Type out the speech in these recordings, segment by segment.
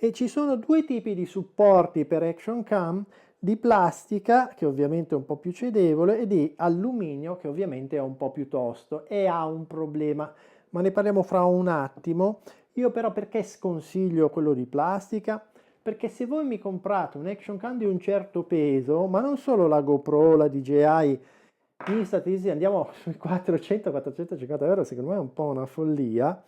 E ci sono due tipi di supporti per Action Cam, di plastica, che ovviamente è un po' più cedevole, e di alluminio, che ovviamente è un po' più tosto e ha un problema, ma ne parliamo fra un attimo. Io però perché sconsiglio quello di plastica? Perché se voi mi comprate un Action Cam di un certo peso, ma non solo la GoPro, la DJI, in statistica andiamo sui 400-450 euro, secondo me è un po' una follia.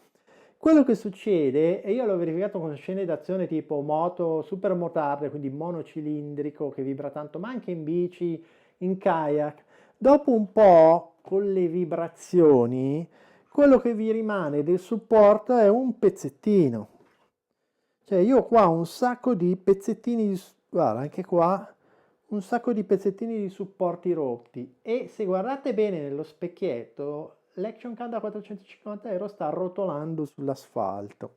Quello che succede, e io l'ho verificato con scene d'azione tipo moto, super motarde, quindi monocilindrico che vibra tanto, ma anche in bici, in kayak, dopo un po' con le vibrazioni, quello che vi rimane del supporto è un pezzettino. Cioè io qua ho un sacco di pezzettini, guarda anche qua, un sacco di pezzettini di supporti rotti e se guardate bene nello specchietto, l'Action Cam da 450 euro sta rotolando sull'asfalto.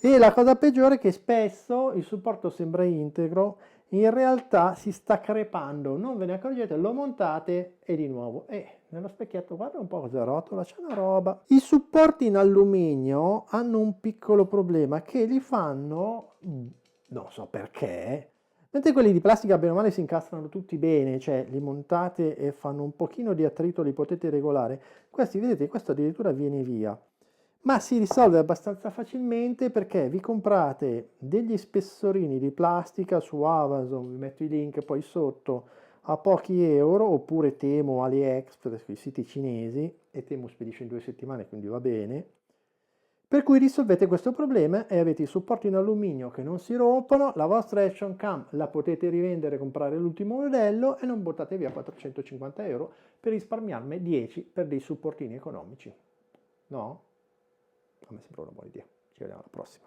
E la cosa peggiore è che spesso il supporto sembra integro, in realtà si sta crepando, non ve ne accorgete, lo montate e di nuovo. E nello specchietto guarda un po' cosa rotola, c'è una roba. I supporti in alluminio hanno un piccolo problema che li fanno, non so perché, mentre quelli di plastica bene o male si incastrano tutti bene, cioè li montate e fanno un pochino di attrito, li potete regolare. Questi, vedete, questo addirittura viene via. Ma si risolve abbastanza facilmente perché vi comprate degli spessorini di plastica su Amazon, vi metto i link poi sotto, a pochi euro, oppure Temu, AliExpress, i siti cinesi, e Temu spedisce in 2 settimane, quindi va bene. Per cui risolvete questo problema e avete i supporti in alluminio che non si rompono, la vostra Action Cam la potete rivendere, comprare l'ultimo modello e non buttate via 450 euro per risparmiarne 10 per dei supportini economici. No? A me sembra una buona idea. Ci vediamo alla prossima.